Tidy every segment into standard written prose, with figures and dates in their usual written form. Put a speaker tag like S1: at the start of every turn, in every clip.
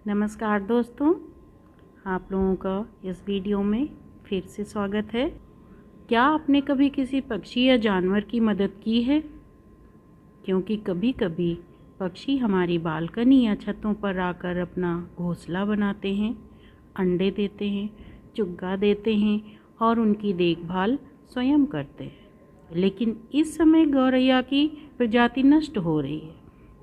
S1: नमस्कार दोस्तों, आप लोगों का इस वीडियो में फिर से स्वागत है। क्या आपने कभी किसी पक्षी या जानवर की मदद की है? क्योंकि कभी कभी पक्षी हमारी बालकनी या छतों पर आकर अपना घोंसला बनाते हैं, अंडे देते हैं, चुग्गा देते हैं और उनकी देखभाल स्वयं करते हैं। लेकिन इस समय गौरैया की प्रजाति नष्ट हो रही है,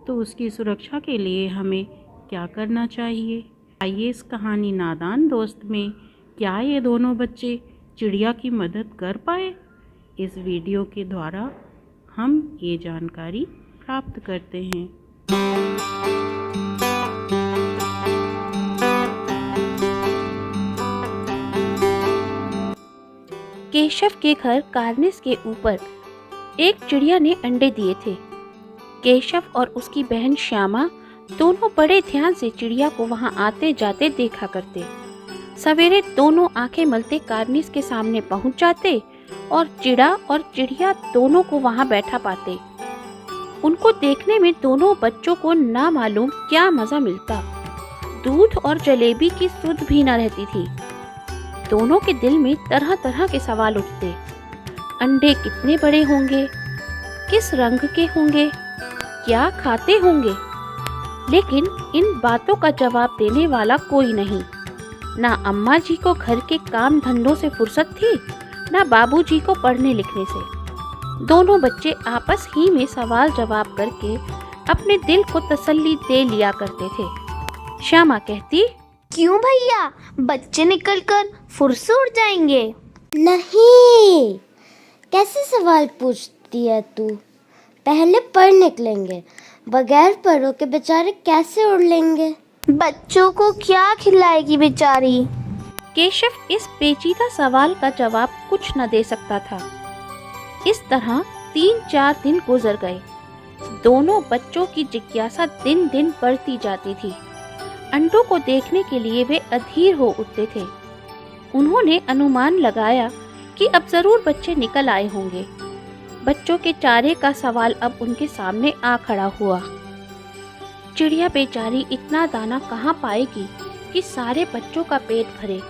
S1: तो उसकी सुरक्षा के लिए हमें क्या करना चाहिए? आइए इस कहानी नादान दोस्त में क्या ये दोनों बच्चे चिड़िया की मदद कर पाए? इस वीडियो के द्वारा हम ये जानकारी प्राप्त करते हैं।
S2: केशव के घर कार्निस के ऊपर एक चिड़िया ने अंडे दिए थे। केशव और उसकी बहन श्यामा दोनों बड़े ध्यान से चिड़िया को वहां आते जाते देखा करते। सवेरे दोनों आंखें मलते कार्निस के सामने पहुंच जाते और चिड़ा और चिड़िया दोनों को वहां बैठा पाते। उनको देखने में दोनों बच्चों को ना मालूम क्या मजा मिलता। दूध और जलेबी की सुध भी न रहती थी। दोनों के दिल में तरह तरह के सवाल उठते। अंडे कितने बड़े होंगे, किस रंग के होंगे, क्या खाते होंगे? लेकिन इन बातों का जवाब देने वाला कोई नहीं। ना अम्मा जी को घर के काम धंधों से फुर्सत थी, ना बाबूजी को पढ़ने लिखने से। दोनों बच्चे आपस ही में सवाल जवाब करके अपने दिल को तसल्ली दे लिया करते थे। श्यामा कहती,
S3: क्यों भैया, बच्चे निकलकर फुर से उड़ जाएंगे?
S4: नहीं, कैसे सवाल पूछती है तू? पहले पढ़ निकलेंगे, बगैर पढ़ो के बेचारे कैसे उड़ लेंगे?
S3: बच्चों को क्या खिलाएगी बेचारी?
S2: केशव इस पेचीदा सवाल का जवाब कुछ न दे सकता था। इस तरह 3-4 दिन गुजर गए। दोनों बच्चों की जिज्ञासा दिन दिन बढ़ती जाती थी। अंडों को देखने के लिए वे अधीर हो उठते थे। उन्होंने अनुमान लगाया कि अब जरूर बच्चे निकल आए होंगे। बच्चों के चारे का सवाल अब उनके सामने आ खड़ा हुआ। चिड़िया बेचारी इतना दाना कहाँ पाएगी कि सारे बच्चों का पेट भरे?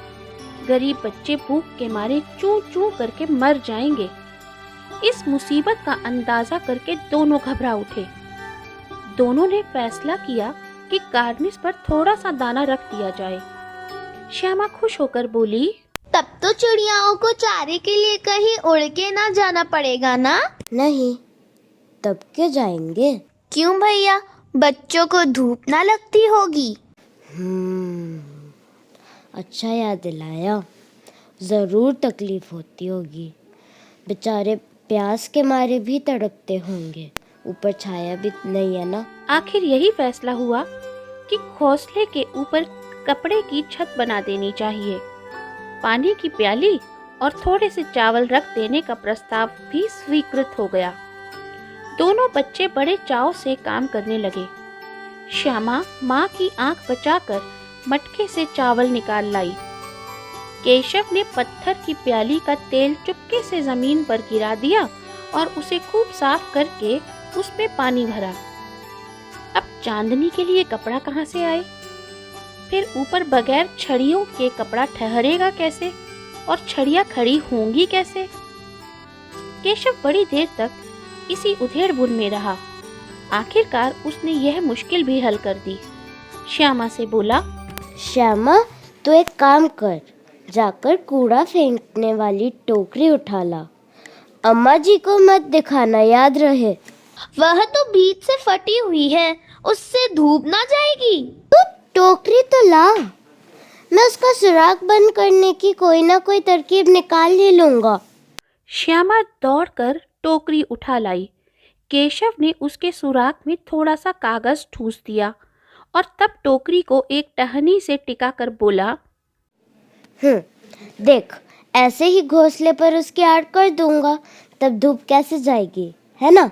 S2: गरीब बच्चे भूख के मारे चूं चूं करके मर जाएंगे। इस मुसीबत का अंदाजा करके दोनों घबरा उठे। दोनों ने फैसला किया कि कार्निस पर थोड़ा सा दाना रख दिया जाए। श्यामा खुश होकर बोली,
S3: तब तो चिड़ियाओं को चारे के लिए कहीं उड़ के ना जाना पड़ेगा ना?
S4: नहीं, तब क्यों जाएंगे?
S3: क्यों भैया, बच्चों को धूप ना लगती होगी?
S4: अच्छा याद दिलाया। जरूर तकलीफ होती होगी। बेचारे प्यास के मारे भी तड़पते होंगे। ऊपर छाया भी नहीं है ना।
S2: आखिर यही फैसला हुआ कि घोंसले के ऊपर कपड़े की छत बना देनी चाहिए। पानी की प्याली और थोड़े से चावल रख देने का प्रस्ताव भी स्वीकृत हो गया। दोनों बच्चे बड़े चाव से काम करने लगे। श्यामा माँ की आंख बचाकर मटके से चावल निकाल लाई। केशव ने पत्थर की प्याली का तेल चुपके से जमीन पर गिरा दिया और उसे खूब साफ करके उसमें पानी भरा। अब चांदनी के लिए कपड़ा कहाँ से आए? फिर ऊपर बगैर छड़ियों के कपड़ा ठहरेगा कैसे और छड़ियाँ खड़ी होंगी कैसे? केशव बड़ी देर तक इसी उधेड़-बुन में रहा। आखिरकार उसने यह मुश्किल भी हल कर दी। श्यामा से बोला,
S4: श्यामा, तू एक काम कर, जाकर कूड़ा फेंकने वाली टोकरी उठा ला। अम्मा जी को मत दिखाना, याद रहे।
S3: वह तो बीच से फटी हुई है, उससे धूप ना जाएगी।
S4: तू टोकरी तो ला, मैं उसका सुराख बंद करने की कोई ना कोई तरकीब निकाल ही लूंगा।
S2: श्यामा दौड़कर टोकरी उठा लाई। केशव ने उसके सुराख में थोड़ा सा कागज ठूस दिया और तब टोकरी को एक टहनी से टिका कर बोला,
S4: देख, ऐसे ही घोंसले पर उसकी आड़ कर दूंगा, तब धूप कैसे जाएगी, है ना?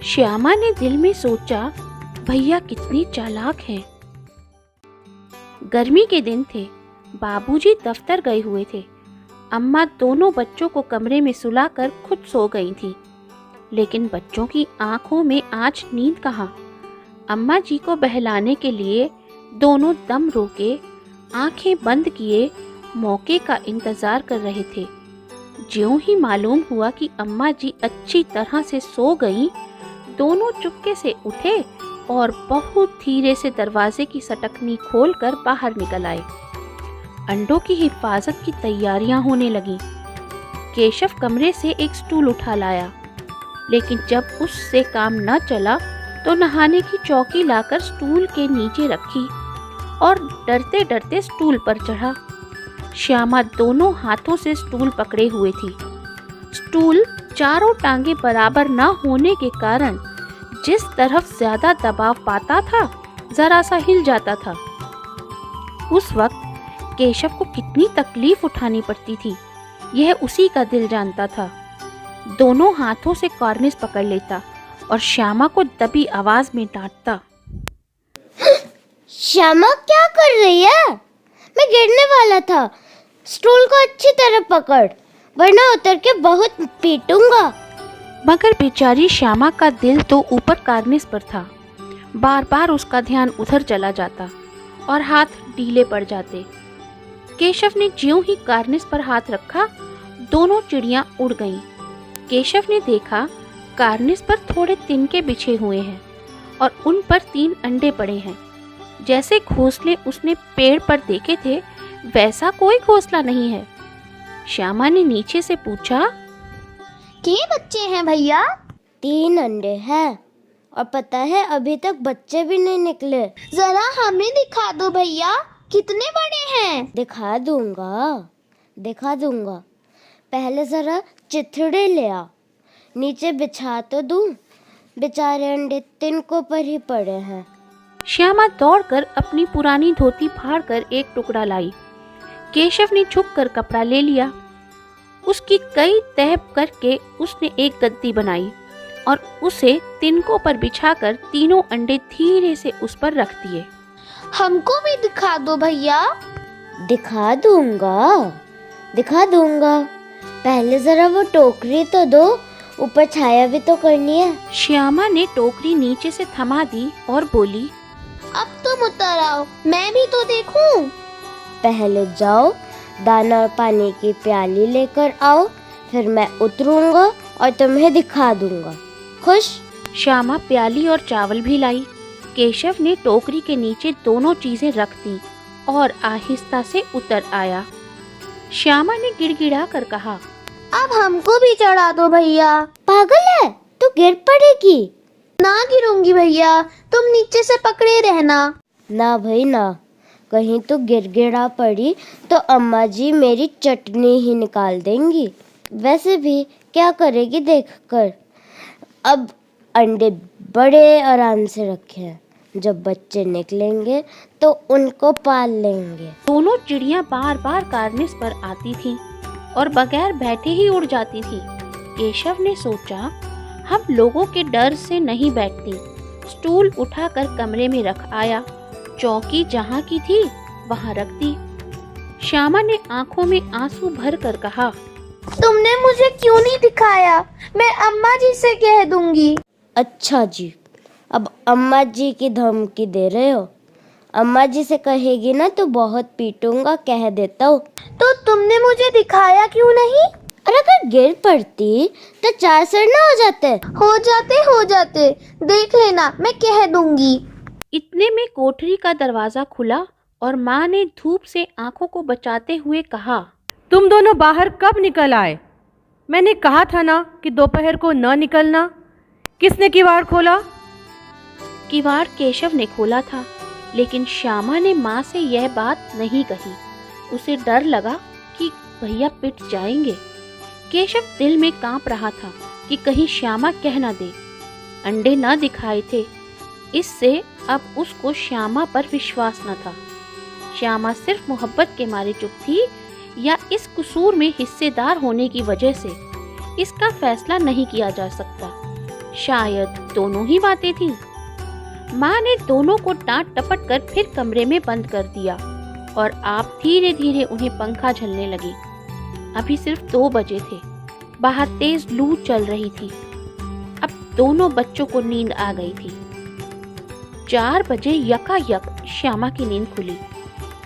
S2: श्यामा ने दिल में सोचा, भैया कितनी चालाक हैं। गर्मी के दिन थे। बाबूजी दफ्तर गए हुए थे। अम्मा दोनों बच्चों को कमरे में सुलाकर खुद सो गई थी। लेकिन बच्चों की आंखों में आज नींद कहाँ। अम्मा जी को बहलाने के लिए दोनों दम रोके, आंखें बंद किए मौके का इंतजार कर रहे थे। ज्यों ही मालूम हुआ कि अम्मा जी अच्छी तरह से सो गईं, दोनों चुपके से उठे और बहुत धीरे से दरवाजे की सटकनी खोलकर बाहर निकल आए। अंडों की हिफाजत की तैयारियां होने लगीं। केशव कमरे से एक स्टूल उठा लाया, लेकिन जब उससे काम न चला तो नहाने की चौकी लाकर स्टूल के नीचे रखी और डरते डरते स्टूल पर चढ़ा। श्यामा दोनों हाथों से स्टूल पकड़े हुए थी। स्टूल चारों टांगे बराबर न होने के कारण जिस तरफ ज्यादा दबाव पाता था, जरा सा हिल जाता था। उस वक्त केशव को कितनी तकलीफ उठानी पड़ती थी, यह उसी का दिल जानता था। दोनों हाथों से कॉर्निस पकड़ लेता और श्यामा को दबी आवाज में डांटता।
S4: श्यामा क्या कर रही है? मैं गिरने वाला था। स्टूल को अच्छी तरह पकड़, वरना उतर के बहुत पीटूंगा।
S2: मगर बेचारी श्यामा का दिल तो ऊपर कार्निस पर था। बार बार उसका ध्यान उधर चला जाता और हाथ ढीले पड़ जाते। केशव ने ज्यों ही कार्निस पर हाथ रखा, दोनों चिड़ियां उड़ गईं। केशव ने देखा कार्निस पर थोड़े तिनके बिछे हुए हैं और उन पर 3 अंडे पड़े हैं। जैसे घोंसले उसने पेड़ पर देखे थे, वैसा कोई घोंसला नहीं है। श्यामा ने नीचे से पूछा,
S3: के बच्चे हैं भैया?
S4: 3 अंडे हैं और पता है अभी तक बच्चे भी नहीं निकले।
S3: जरा हमें दिखा दो भैया, कितने बड़े हैं?
S4: दिखा दूंगा। पहले जरा चिथड़े ले आ, नीचे बिछा तो दूं। बेचारे अंडे तिनकों पर ही पड़े हैं।
S2: श्यामा दौड़कर अपनी पुरानी धोती फाड़कर एक टुकड़ा लाई। केशव ने झुककर कपड़ा ले लिया। उसकी कई तह करके उसने एक गद्दी बनाई और उसे तिनकों पर बिछाकर 3 अंडे धीरे से उस पर रख दिए।
S3: हमको भी दिखा दो भैया।
S4: दिखा दूंगा। पहले जरा वो टोकरी तो दो, ऊपर छाया भी तो करनी है।
S2: श्यामा ने टोकरी नीचे से थमा दी और बोली,
S3: अब तुम उतर आओ, मैं भी तो देखूं।
S4: पहले जाओ, दाना और पानी की प्याली लेकर आओ, फिर मैं उतरूंगा और तुम्हें दिखा दूंगा। खुश?
S2: श्यामा प्याली और चावल भी लाई। केशव ने टोकरी के नीचे दोनों चीजें रख दी और आहिस्ता से उतर आया। श्यामा ने गिड़गिड़ा कर कहा,
S3: अब हमको भी चढ़ा दो भैया।
S4: पागल है, तू गिर पड़ेगी।
S3: ना गिरूंगी भैया, तुम नीचे से पकड़े रहना।
S4: ना भाई ना, कहीं तो गिड़गिड़ा पड़ी तो अम्मा जी मेरी चटनी ही निकाल देंगी। वैसे भी क्या करेगी देखकर। अब अंडे बड़े आराम से रखे हैं, जब बच्चे निकलेंगे तो उनको पाल लेंगे।
S2: दोनों चिड़ियां बार बार कार्निस पर आती थीं और बगैर बैठे ही उड़ जाती थीं। केशव ने सोचा, हम लोगों के डर से नहीं बैठती। स्टूल उठाकर कमरे में रख आया। चौकी जहाँ की थी वहाँ रख दी। श्यामा ने आंखों में आंसू भर कर कहा,
S3: तुमने मुझे क्यों नहीं दिखाया? मैं अम्मा जी से कह दूंगी।
S4: अच्छा जी, अब अम्मा जी की धमकी दे रहे हो? अम्मा जी से कहेगी ना तो बहुत पीटूंगा, कह देता हूँ।
S3: तो तुमने मुझे दिखाया क्यों नहीं?
S4: और अगर गिर पड़ती तो 4 सर ना
S3: हो जाते, देख लेना, मैं कह दूंगी।
S2: इतने में कोठरी का दरवाजा खुला और माँ ने धूप से आंखों को बचाते हुए कहा,
S5: तुम दोनों बाहर कब निकल आए? मैंने कहा था ना कि दोपहर को न निकलना। किसने किवाड़ खोला?
S2: किवाड़ केशव ने खोला था, लेकिन श्यामा ने माँ से यह बात नहीं कही। उसे डर लगा कि भैया पिट जाएंगे। केशव दिल में कांप रहा था कि कहीं श्यामा कह न दे। अंडे न दिखाए थे, इससे अब उसको श्यामा पर विश्वास न था। श्यामा सिर्फ मोहब्बत के मारे चुप थी या इस कसूर में हिस्सेदार होने की वजह से, इसका फैसला नहीं किया जा सकता। शायद दोनों ही बातें थीं। माँ ने दोनों को डांट टपट कर फिर कमरे में बंद कर दिया और आप धीरे धीरे उन्हें पंखा झलने लगी। अभी सिर्फ 2 बजे थे। बाहर तेज लू चल रही थी। दोनों बच्चों को नींद आ गई थी। 4 बजे यकायक श्यामा की नींद खुली।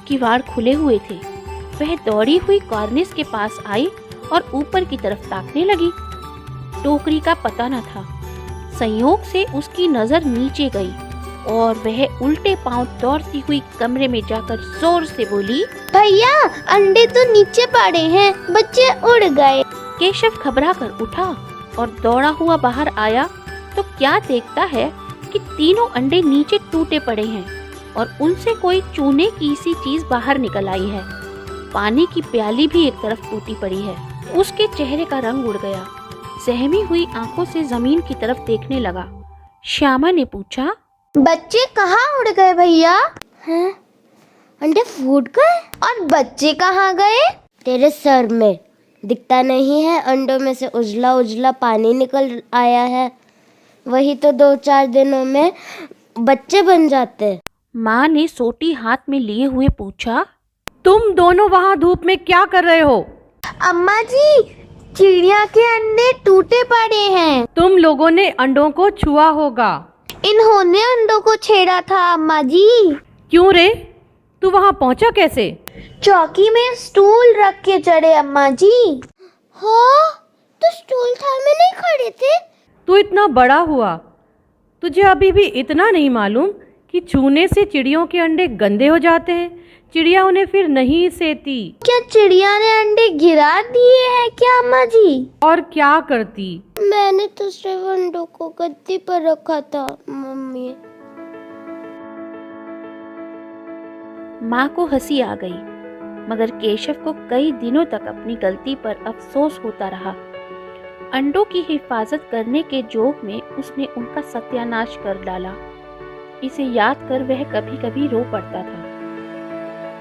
S2: किवाड़ खुले हुए थे। वह दौड़ी हुई कॉर्निस के पास आई और ऊपर की तरफ ताकने लगी। टोकरी का पता न था। संयोग से उसकी नजर नीचे गई और वह उल्टे पांव दौड़ती हुई कमरे में जाकर जोर से बोली,
S3: भैया अंडे तो नीचे पड़े हैं, बच्चे उड़ गए।
S2: केशव घबरा कर उठा और दौड़ा हुआ बाहर आया तो क्या देखता है कि तीनों अंडे नीचे टूटे पड़े हैं और उनसे कोई चूने की सी चीज बाहर निकल आई है। पानी की प्याली भी एक तरफ टूटी पड़ी है। उसके चेहरे का रंग उड़ गया। सहमी हुई आंखों से जमीन की तरफ देखने लगा। श्यामा ने पूछा,
S3: बच्चे कहाँ उड़ गए भैया?
S4: हैं? अंडे फूट गए?
S3: और बच्चे कहाँ गए?
S4: तेरे सर में दिखता नहीं है? अंडों में से उजला उजला पानी निकल आया है। वही तो 2-4 दिनों में बच्चे बन जाते।
S2: माँ ने सोटी हाथ में लिए हुए पूछा,
S5: तुम दोनों वहाँ धूप में क्या कर रहे हो?
S3: अम्मा जी, चिड़िया के अंडे टूटे पड़े हैं।
S5: तुम लोगों ने अंडों को छुआ होगा।
S3: इन्होंने अंडों को छेड़ा था अम्मा जी।
S5: क्यों रे, तू वहाँ पहुँचा कैसे?
S3: चौकी में स्टूल रख के चढ़े अम्मा जी।
S4: हाँ, तो स्टूल थामे नहीं खड़े थे?
S5: तू इतना बड़ा हुआ, तुझे अभी भी इतना नहीं मालूम कि छूने से चिड़ियों के अंडे गंदे हो जाते हैं। चिड़िया उन्हें फिर नहीं सेती।
S3: क्या चिड़िया ने अंडे गिरा दिए हैं क्या अम्मा जी?
S5: और क्या करती?
S4: मैंने तो सिर्फ अंडों को गद्दी पर रखा था मम्मी।
S2: माँ को हंसी आ गई, मगर केशव को कई दिनों तक अपनी गलती पर अफसोस होता रहा। अंडों की हिफाजत करने के जोग में उसने उनका सत्यानाश कर डाला। इसे याद कर वह कभी कभी रो पड़ता था।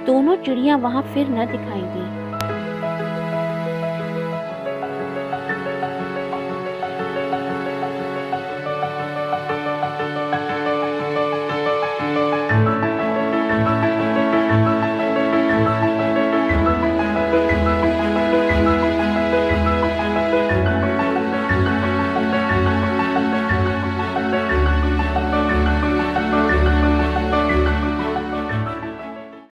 S2: दोनों चिड़िया वहां फिर न दिखाई दी।